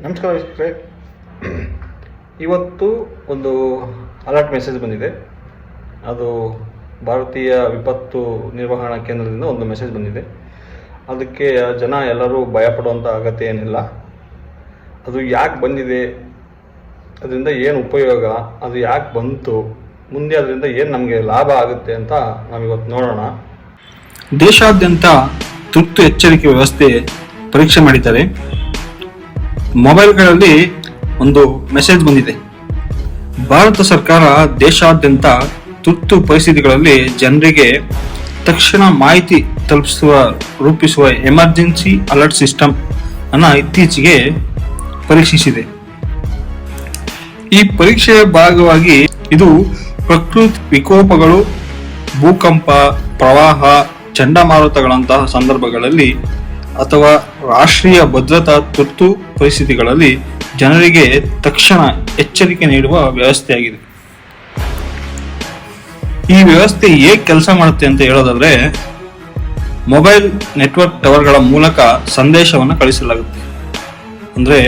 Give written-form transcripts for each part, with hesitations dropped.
ನಮಸ್ಕಾರ ವೀಕ್ಷಕರೇ, ಇವತ್ತು ಒಂದು ಅಲರ್ಟ್ ಮೆಸೇಜ್ ಬಂದಿದೆ. ಅದು ಭಾರತೀಯ ವಿಪತ್ತು ನಿರ್ವಹಣಾ ಕೇಂದ್ರದಿಂದ ಒಂದು ಮೆಸೇಜ್ ಬಂದಿದೆ. ಅದಕ್ಕೆ ಜನ ಎಲ್ಲರೂ ಭಯಪಡುವಂಥ ಅಗತ್ಯ ಏನಿಲ್ಲ. ಅದು ಯಾಕೆ ಬಂದಿದೆ, ಅದರಿಂದ ಏನು ಉಪಯೋಗ, ಅದು ಯಾಕೆ ಬಂತು, ಮುಂದೆ ಅದರಿಂದ ಏನು ನಮಗೆ ಲಾಭ ಆಗುತ್ತೆ ಅಂತ ನಾವಿವತ್ತು ನೋಡೋಣ. ದೇಶಾದ್ಯಂತ ತುರ್ತು ಎಚ್ಚರಿಕೆ ವ್ಯವಸ್ಥೆ ಪರೀಕ್ಷೆ ಮಾಡಿದ್ದಾರೆ. ಮೊಬೈಲ್ಗಳಲ್ಲಿ ಒಂದು ಮೆಸೇಜ್ ಬಂದಿದೆ. ಭಾರತ ಸರ್ಕಾರ ದೇಶಾದ್ಯಂತ ತುರ್ತು ಪರಿಸ್ಥಿತಿಗಳಲ್ಲಿ ಜನರಿಗೆ ತಕ್ಷಣ ಮಾಹಿತಿ ರೂಪಿಸುವ ಎಮರ್ಜೆನ್ಸಿ ಅಲರ್ಟ್ ಸಿಸ್ಟಮ್ ಅನ್ನು ಇತ್ತೀಚೆಗೆ ಪರೀಕ್ಷಿಸಿದೆ. ಈ ಪರೀಕ್ಷೆಯ ಭಾಗವಾಗಿ ಇದು ಪ್ರಕೃತಿ ವಿಕೋಪಗಳು, ಭೂಕಂಪ, ಪ್ರವಾಹ, ಚಂಡಮಾರುತಗಳಂತಹ ಸಂದರ್ಭಗಳಲ್ಲಿ ಅಥವಾ ರಾಷ್ಟ್ರೀಯ ಭದ್ರತಾ ತುರ್ತು ಪರಿಸ್ಥಿತಿಗಳಲ್ಲಿ ಜನರಿಗೆ ತಕ್ಷಣ ಎಚ್ಚರಿಕೆ ನೀಡುವ ವ್ಯವಸ್ಥೆಯಾಗಿದೆ. ಈ ವ್ಯವಸ್ಥೆ ಹೇಗೆ ಕೆಲಸ ಮಾಡುತ್ತೆ ಅಂತ ಹೇಳೋದಾದ್ರೆ, ಮೊಬೈಲ್ ನೆಟ್ವರ್ಕ್ ಟವರ್ಗಳ ಮೂಲಕ ಸಂದೇಶವನ್ನು ಕಳಿಸಲಾಗುತ್ತೆ. ಅಂದ್ರೆ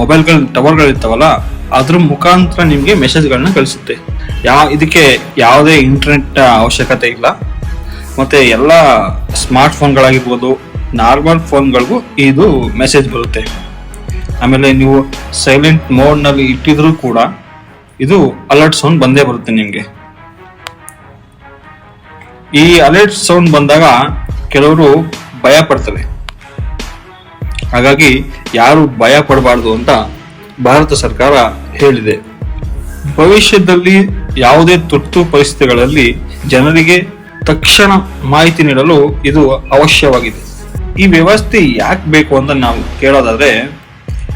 ಮೊಬೈಲ್ಗಳ ಟವರ್ಗಳಿರ್ತಾವಲ್ಲ, ಅದ್ರ ಮುಖಾಂತರ ನಿಮಗೆ ಮೆಸೇಜ್ಗಳನ್ನ ಕಳಿಸುತ್ತೆ. ಇದಕ್ಕೆ ಯಾವುದೇ ಇಂಟರ್ನೆಟ್ ಅವಶ್ಯಕತೆ ಇಲ್ಲ. ಮತ್ತೆ ಎಲ್ಲ ಸ್ಮಾರ್ಟ್ ಫೋನ್ಗಳಾಗಿರ್ಬೋದು, ನಾರ್ಮಲ್ ಫೋನ್ಗಳಿಗೂ ಇದು ಮೆಸೇಜ್ ಬರುತ್ತೆ. ಆಮೇಲೆ ನೀವು ಸೈಲೆಂಟ್ ಮೋಡ್ನಲ್ಲಿ ಇಟ್ಟಿದ್ರೂ ಕೂಡ ಇದು ಅಲರ್ಟ್ ಸೌಂಡ್ ಬಂದೇ ಬರುತ್ತೆ ನಿಮಗೆ. ಈ ಅಲರ್ಟ್ ಸೌಂಡ್ ಬಂದಾಗ ಕೆಲವರು ಭಯ ಪಡ್ತಾರೆ. ಹಾಗಾಗಿ ಯಾರು ಭಯ ಪಡಬಾರ್ದು ಅಂತ ಭಾರತ ಸರ್ಕಾರ ಹೇಳಿದೆ. ಭವಿಷ್ಯದಲ್ಲಿ ಯಾವುದೇ ತುರ್ತು ಪರಿಸ್ಥಿತಿಗಳಲ್ಲಿ ಜನರಿಗೆ ತಕ್ಷಣ ಮಾಹಿತಿ ನೀಡಲು ಇದು ಅವಶ್ಯವಾಗಿದೆ. ಈ ವ್ಯವಸ್ಥೆ ಯಾಕೆ ಬೇಕು ಅಂತ ನಾವು ಕೇಳೋದಾದ್ರೆ,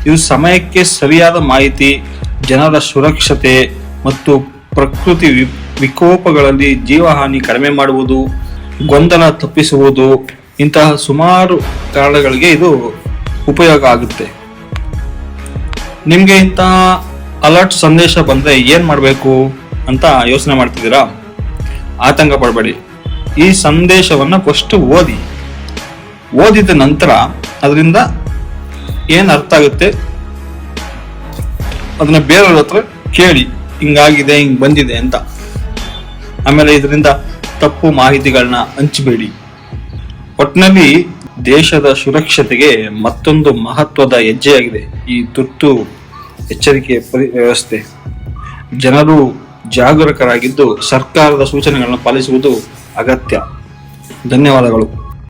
ಇದು ಸಮಯಕ್ಕೆ ಸರಿಯಾದ ಮಾಹಿತಿ, ಜನರ ಸುರಕ್ಷತೆ ಮತ್ತು ಪ್ರಕೃತಿ ವಿಕೋಪಗಳಲ್ಲಿ ಜೀವಹಾನಿ ಕಡಿಮೆ ಮಾಡುವುದು, ಗೊಂದಲ ತಪ್ಪಿಸುವುದು, ಇಂತಹ ಸುಮಾರು ಕಾರಣಗಳಿಗೆ ಇದು ಉಪಯೋಗ ಆಗುತ್ತೆ. ನಿಮ್ಗೆ ಇಂತಹ ಅಲರ್ಟ್ ಸಂದೇಶ ಬಂದ್ರೆ ಏನ್ ಮಾಡಬೇಕು ಅಂತ ಯೋಚನೆ ಮಾಡ್ತಿದ್ದೀರಾ? ಆತಂಕ ಪಡಬೇಡಿ. ಈ ಸಂದೇಶವನ್ನ ಫಸ್ಟ್ ಓದಿದ ನಂತರ ಅದರಿಂದ ಏನ್ ಅರ್ಥ ಆಗುತ್ತೆ ಅದನ್ನ ಬೇರೆಯವ್ರ ಹತ್ರ ಕೇಳಿ, ಹಿಂಗಾಗಿದೆ, ಹಿಂಗ್ ಬಂದಿದೆ ಅಂತ. ಆಮೇಲೆ ಇದರಿಂದ ತಪ್ಪು ಮಾಹಿತಿಗಳನ್ನ ಹಂಚಬೇಡಿ. ಒಟ್ಟಿನಲ್ಲಿ ದೇಶದ ಸುರಕ್ಷತೆಗೆ ಮತ್ತೊಂದು ಮಹತ್ವದ ಹೆಜ್ಜೆಯಾಗಿದೆ ಈ ತುರ್ತು ಎಚ್ಚರಿಕೆ ವ್ಯವಸ್ಥೆ. ಜನರು ಜಾಗರೂಕರಾಗಿದ್ದು ಸರ್ಕಾರದ ಸೂಚನೆಗಳನ್ನು ಪಾಲಿಸುವುದು ಅಗತ್ಯ. ಧನ್ಯವಾದಗಳು.